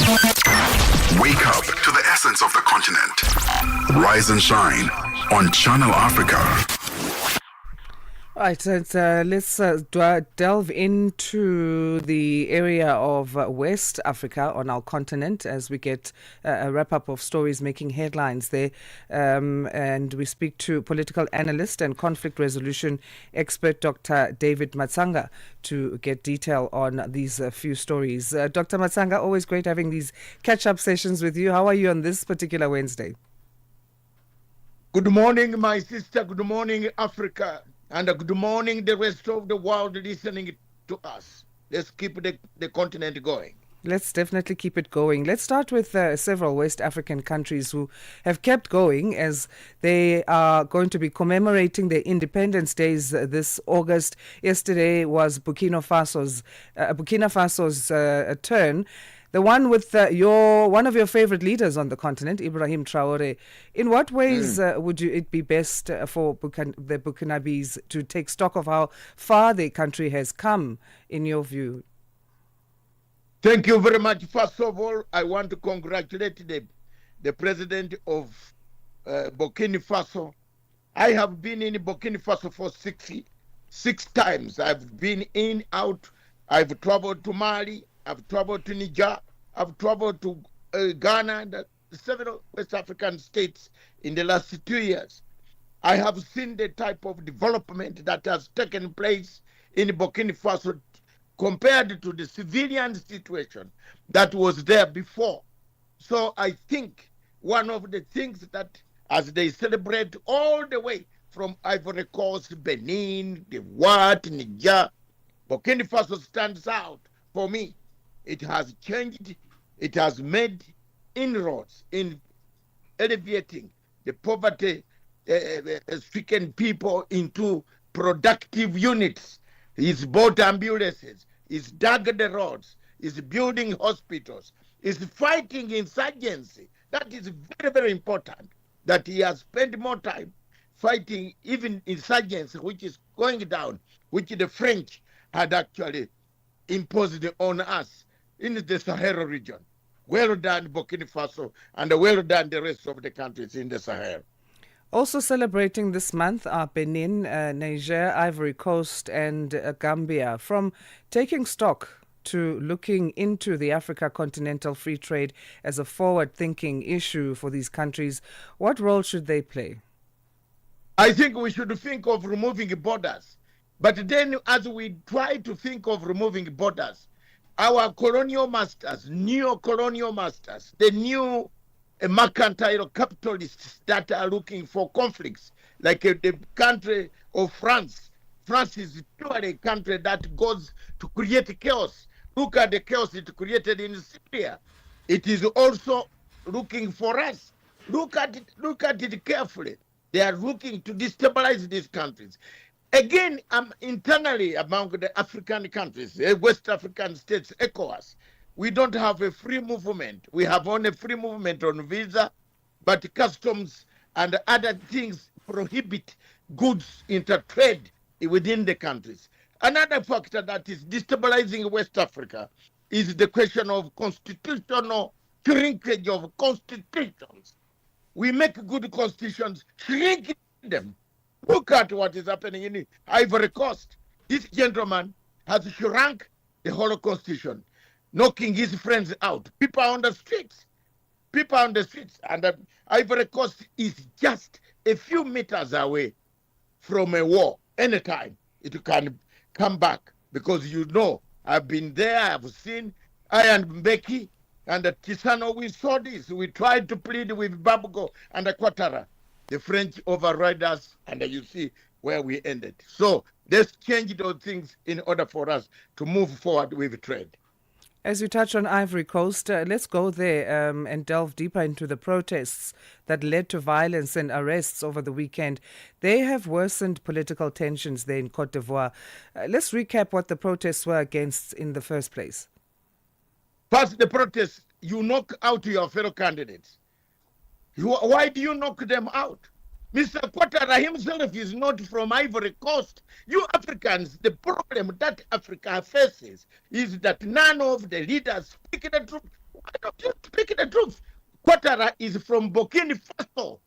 Wake up to the essence of the continent. Rise and shine on Channel Africa. Right, so let's delve into the area of West Africa on our continent as we get a wrap-up of stories making headlines there. And we speak to political analyst and conflict resolution expert Dr. David Matsanga to get detail on these few stories. Dr. Matsanga, always great having these catch-up sessions with you. How are you on this particular Wednesday? Good morning, my sister. Good morning, Africa. And good morning, the rest of the world listening to us. Let's keep the continent going. Let's definitely keep it going. Let's start with several West African countries who have kept going as they are going to be commemorating their Independence Days this August. Yesterday was Burkina Faso's turn. The one with one of your favorite leaders on the continent, Ibrahim Traore. In what ways would it be best for the Burkinabes to take stock of how far their country has come, in your view? Thank you very much. First of all, I want to congratulate the president of Burkina Faso. I have been in Burkina Faso for six times. I've been in, out. I've traveled to Mali. I've traveled to Niger. I've traveled to Ghana and several West African states in the last 2 years. I have seen the type of development that has taken place in Burkina Faso compared to the civilian situation that was there before. So I think one of the things that, as they celebrate all the way from Ivory Coast, Benin, the Wat, Niger, Burkina Faso stands out for me. It has changed, it has made inroads in alleviating the poverty-stricken people into productive units. He's bought ambulances, he's dug the roads, he's building hospitals, he's fighting insurgency. That is very, very important, that he has spent more time fighting even insurgency, which is going down, which the French had actually imposed on us in the Sahel region. Well done, Burkina Faso, and well done the rest of the countries in the Sahel. Also celebrating this month are Benin, Niger, Ivory Coast, and Gambia. From taking stock to looking into the Africa continental free trade as a forward-thinking issue for these countries, what role should they play? I think we should think of removing borders. But then as we try to think of removing borders, our colonial masters, neo-colonial masters, the new mercantile capitalists that are looking for conflicts, like the country of France. France is purely a country that goes to create chaos. Look at the chaos it created in Syria. It is also looking for us. Look at it carefully. They are looking to destabilize these countries. Again, internally among the African countries, West African states, ECOWAS, we don't have a free movement. We have only free movement on visa, but customs and other things prohibit goods intertrade within the countries. Another factor that is destabilizing West Africa is the question of constitutional shrinkage of constitutions. We make good constitutions, shrink them. Look at what is happening in Ivory Coast. This gentleman has shrunk the whole constitution, knocking his friends out. People are on the streets. And Ivory Coast is just a few meters away from a war. Anytime it can come back, because I've been there, I've seen and Mbeki and Tisano. We saw this. We tried to plead with Babgo and Quatara. The French override us, and you see where we ended. So let's change those things in order for us to move forward with trade. As you touch on Ivory Coast, let's go there and delve deeper into the protests that led to violence and arrests over the weekend. They have worsened political tensions there in Côte d'Ivoire. Let's recap what the protests were against in the first place. First, the protests, you knock out your fellow candidates. Why do you knock them out? Mr. Quatara himself is not from Ivory Coast. You Africans, the problem that Africa faces is that none of the leaders speak the truth. Why don't you speak the truth? Ouattara is from Burkina Faso.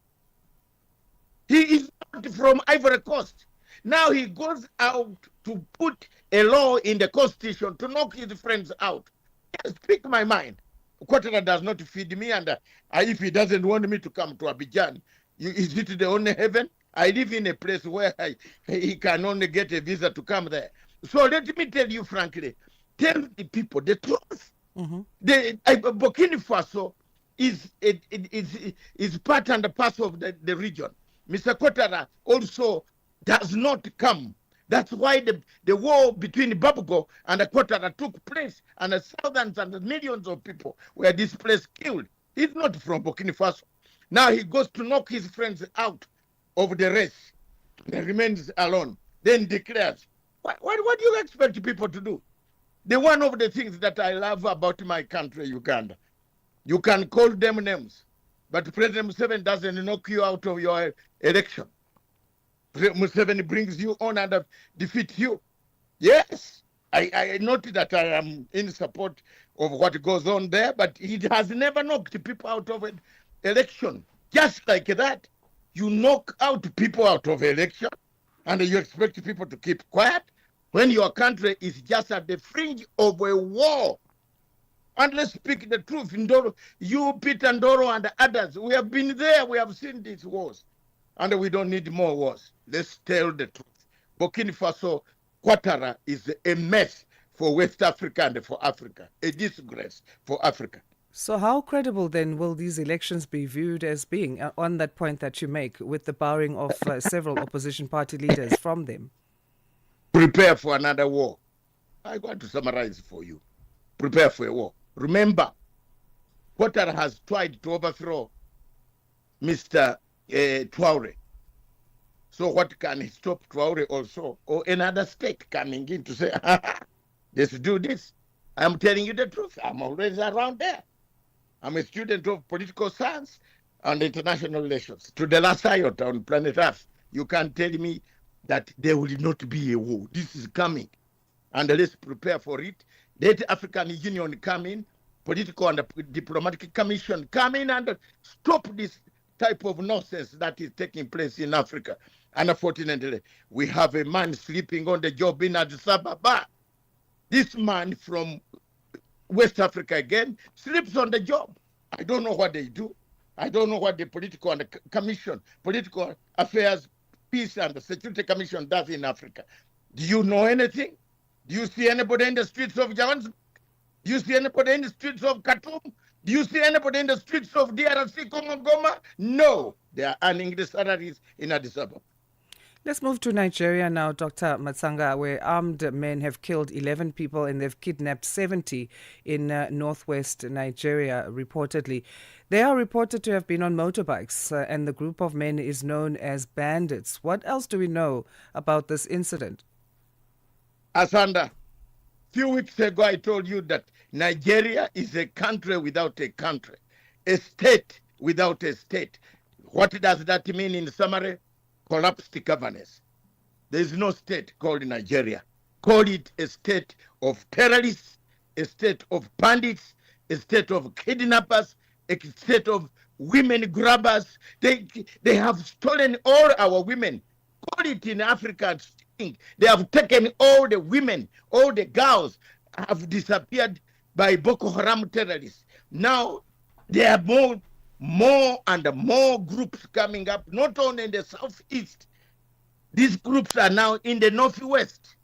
He is not from Ivory Coast. Now he goes out to put a law in the constitution to knock his friends out. I speak my mind. Ouattara does not feed me, and if he doesn't want me to come to Abidjan, is it the only heaven? I live in a place where he can only get a visa to come there. So let me tell you frankly, tell the people the truth. Mm-hmm. Burkina Faso is part and parcel of the region. Mr. Ouattara also does not come. That's why the war between Babgo and Ouattara took place, and thousands and millions of people were displaced, killed. He's not from Burkina Faso. Now he goes to knock his friends out of the race and remains alone, then declares. What do you expect people to do? One of the things that I love about my country, Uganda, you can call them names, but President Museveni doesn't knock you out of your election. Museveni brings you on and defeats you. Yes, I note that I am in support of what goes on there, but he has never knocked people out of an election. Just like that, you knock out people out of election, and you expect people to keep quiet when your country is just at the fringe of a war. And let's speak the truth. Ndoro, you, Peter Ndoro, and others, we have been there. We have seen these wars. And we don't need more wars. Let's tell the truth. Burkina Faso, Ouattara is a mess for West Africa and for Africa. A disgrace for Africa. So how credible then will these elections be viewed as being, on that point that you make, with the barring of several opposition party leaders from them? Prepare for another war. I want to summarize for you. Prepare for a war. Remember, Ouattara has tried to overthrow Mr. Traore. So what can he stop Traore also? Or another state coming in to say, let's do this. I'm telling you the truth. I'm always around there. I'm a student of political science and international relations. To the last iota on planet Earth, you can't tell me that there will not be a war. This is coming. And let's prepare for it. Let African Union come in, political and diplomatic commission come in and stop this type of nonsense that is taking place in Africa. And unfortunately, we have a man sleeping on the job in Addis Ababa. This man from West Africa again sleeps on the job. I don't know what they do. I don't know what the political and the commission, political affairs, peace and security commission does in Africa. Do you know anything? Do you see anybody in the streets of Johannesburg? Do you see anybody in the streets of Khartoum? Do you see anybody in the streets of DRC, Congo, Goma? No, they are earning the salaries in Addis Ababa. Let's move to Nigeria now, Dr. Matsanga, where armed men have killed 11 people and they've kidnapped 70 in northwest Nigeria, reportedly. They are reported to have been on motorbikes, and the group of men is known as bandits. What else do we know about this incident? Asanda, a few weeks ago I told you that Nigeria is a country without a country, a state without a state. What does that mean in summary? Collapsed governance. There is no state called Nigeria. Call it a state of terrorists, a state of bandits, a state of kidnappers, a state of women grabbers. They have stolen all our women. Call it in Africa. They have taken all the women, all the girls have disappeared by Boko Haram terrorists. Now there are more and more groups coming up, not only in the southeast. These groups are now in the northwest.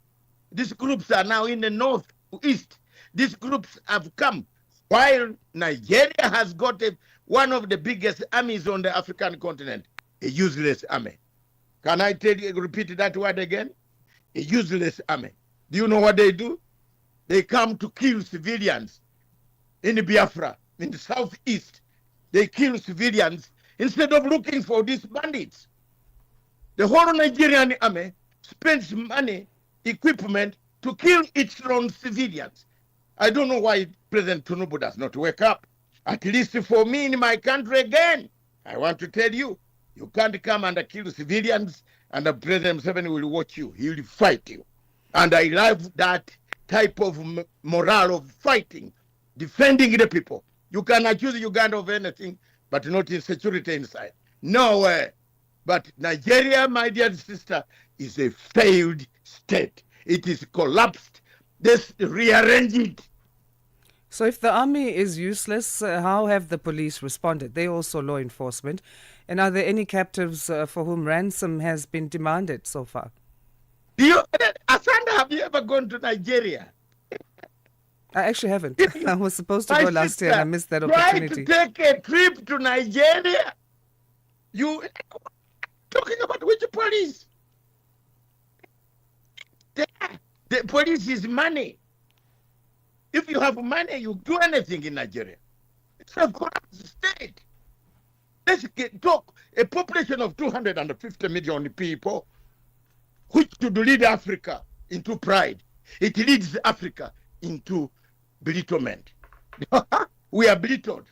These groups are now in the northeast. These groups have come while Nigeria has got one of the biggest armies on the African continent, a useless army. Can I repeat that word again? A useless army. Do you know what they do? They come to kill civilians in Biafra, in the southeast. They kill civilians instead of looking for these bandits. The whole Nigerian army spends money, equipment to kill its own civilians. I don't know why President Tinubu does not wake up. At least for me in my country again, I want to tell you, you can't come and kill civilians and the President Museveni will watch you. He will fight you. And I love that type of morale of fighting, defending the people. You can accuse Uganda of anything, but not insecurity inside. Nowhere. But Nigeria, my dear sister, is a failed state. It is collapsed. Let's rearrange it. So if the army is useless, how have the police responded? They also law enforcement. And are there any captives for whom ransom has been demanded so far? Asanda, have you ever gone to Nigeria? I actually haven't. I was supposed to My go last year and I sister, missed that try opportunity. to take a trip to Nigeria. You talking about which police? The police is money. If you have money, you do anything in Nigeria. It's a corrupt state. Let's talk a population of 250 million people, which should lead Africa into pride. It leads Africa into belittlement. We are belittled.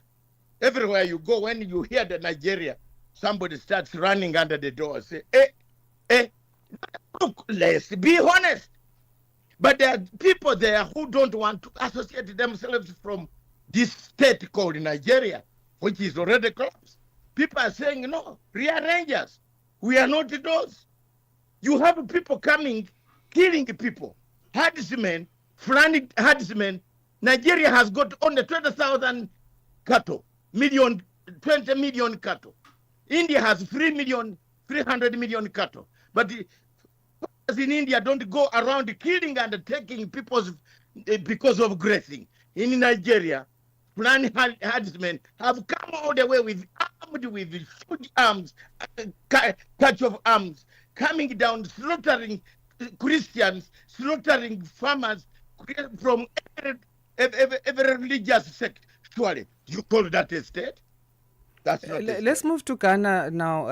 Everywhere you go, when you hear the Nigeria, somebody starts running under the door and say, look, let's be honest. But there are people there who don't want to associate themselves from this state called Nigeria, which is already collapsed. People are saying, no, rearrange us. We are not those. You have people coming, killing people. Herdsmen, Fulani herdsmen. Nigeria has got only 20,000 cattle, 20 million cattle. India has 300 million cattle. But in India don't go around killing and taking people because of grazing. In Nigeria, Fulani herdsmen have come all the way armed with huge arms, catch of arms, coming down, slaughtering Christians, slaughtering farmers from every religious sect. Surely, you call that a state? That's not a state. Let's move to Ghana now,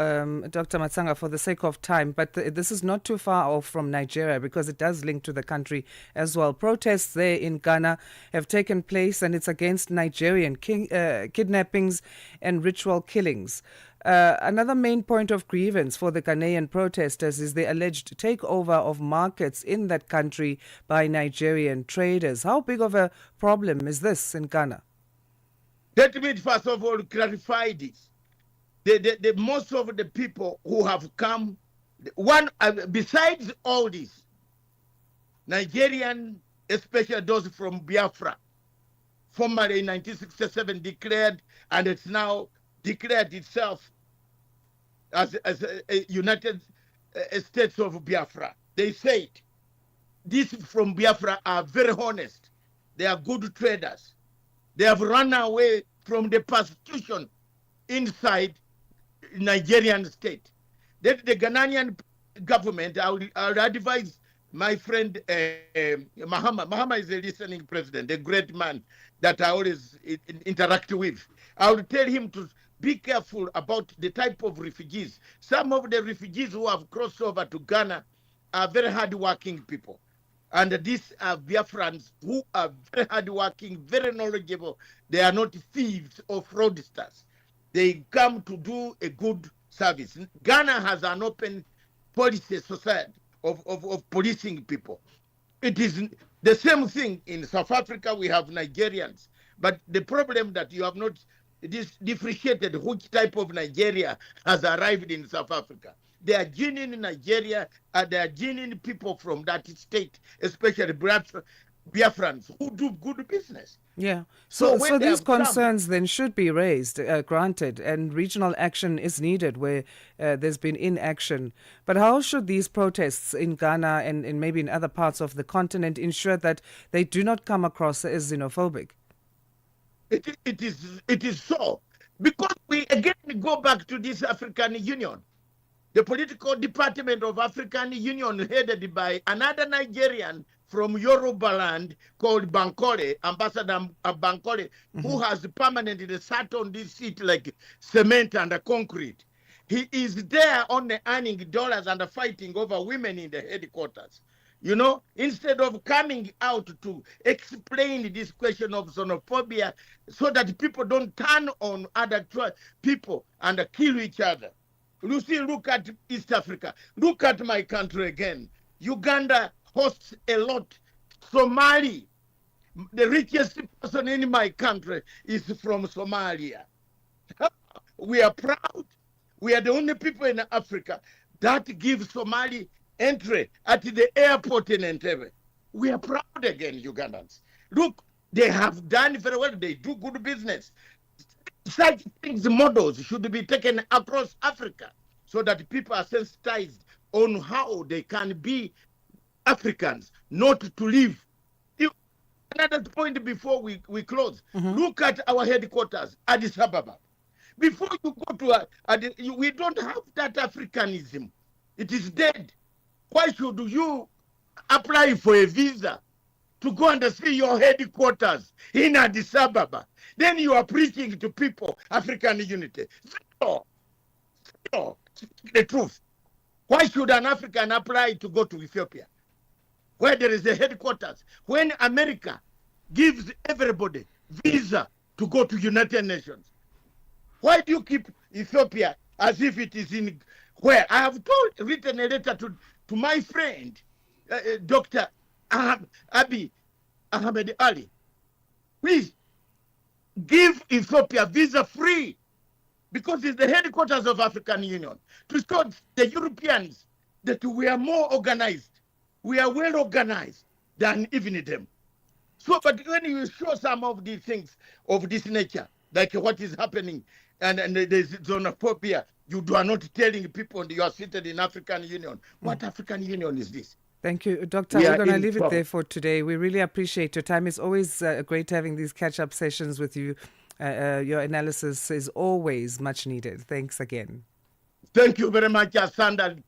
Dr. Matsanga, for the sake of time. But this is not too far off from Nigeria because it does link to the country as well. Protests there in Ghana have taken place, and it's against Nigerian kidnappings and ritual killings. Another main point of grievance for the Ghanaian protesters is the alleged takeover of markets in that country by Nigerian traders. How big of a problem is this in Ghana? Let me first of all clarify this. The most of the people who have come, besides all this, Nigerian, especially those from Biafra, formerly in 1967 declared, and it's now declared itself as a United States of Biafra. They said these from Biafra are very honest. They are good traders. They have run away from the persecution inside Nigerian state. That the Ghanaian government, I would advise my friend Mahama. Mahama is a listening president, a great man that I always interact with. I would tell him to be careful about the type of refugees. Some of the refugees who have crossed over to Ghana are very hardworking people. And these are Biafrans who are very hardworking, very knowledgeable. They are not thieves or fraudsters. They come to do a good service. Ghana has an open policy society of policing people. It is the same thing in South Africa. We have Nigerians. But the problem that you have not differentiated which type of Nigeria has arrived in South Africa. They are genuine Nigeria, and they are genuine people from that state, especially Biafrans who do good business. Yeah. So these concerns then should be raised, granted, and regional action is needed where there's been inaction. But how should these protests in Ghana and maybe in other parts of the continent ensure that they do not come across as xenophobic? It is so. Because we again go back to this African Union. The political department of African Union headed by another Nigerian from Yoruba land called Bankole, Ambassador Bankole, who has permanently sat on this seat like cement and concrete. He is there only earning dollars and fighting over women in the headquarters. You know, instead of coming out to explain this question of xenophobia so that people don't turn on other people and kill each other. You see, look at East Africa. Look at my country again. Uganda hosts a lot. Somali. The richest person in my country is from Somalia. We are proud. We are the only people in Africa that give Somali entry at the airport in Entebbe. We are proud again, Ugandans. Look, they have done very well. They do good business. Such things, models should be taken across Africa so that people are sensitized on how they can be Africans, not to live. Another point before we close. Look at our headquarters, Addis Ababa. Before you go to we don't have that Africanism. It is dead. Why should you apply for a visa to go and see your headquarters in Addis Ababa? Then you are preaching to people African unity. No, speak the truth. Why should an African apply to go to Ethiopia, where there is a headquarters, when America gives everybody visa to go to United Nations? Why do you keep Ethiopia as if it is in where? I have written a letter to my friend, Dr. Abiy Ahmed Ali. Please give Ethiopia visa free, because it's the headquarters of African Union, to show the Europeans that we are more organized. We are well organized than even them. So, but when you show some of these things of this nature, like what is happening, and there's xenophobia, you are not telling people you are seated in African Union. What African Union is this? Thank you, Doctor. We're going to leave it there for today. We really appreciate your time. It's always great having these catch-up sessions with you. Your analysis is always much needed. Thanks again. Thank you very much, Asanda.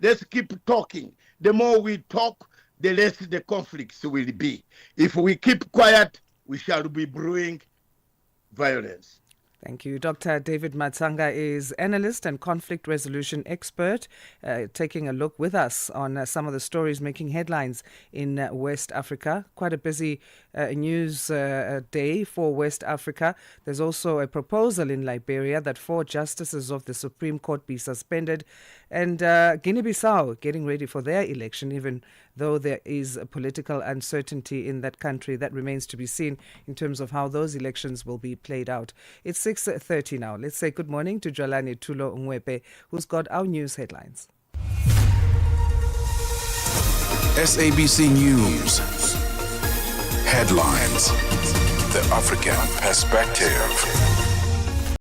Let's keep talking. The more we talk, the less the conflicts will be. If we keep quiet, we shall be brewing violence. Thank you. Dr. David Matsanga is analyst and conflict resolution expert, taking a look with us on some of the stories making headlines in West Africa. Quite a busy news day for West Africa. There's also a proposal in Liberia that 4 justices of the Supreme Court be suspended, and Guinea-Bissau getting ready for their election, even though there is a political uncertainty in that country. That remains to be seen in terms of how those elections will be played out. It's 6:30 now. Let's say good morning to Jolani Tulo Ngwepe, who's got our news headlines. SABC News. Headlines. The African Perspective.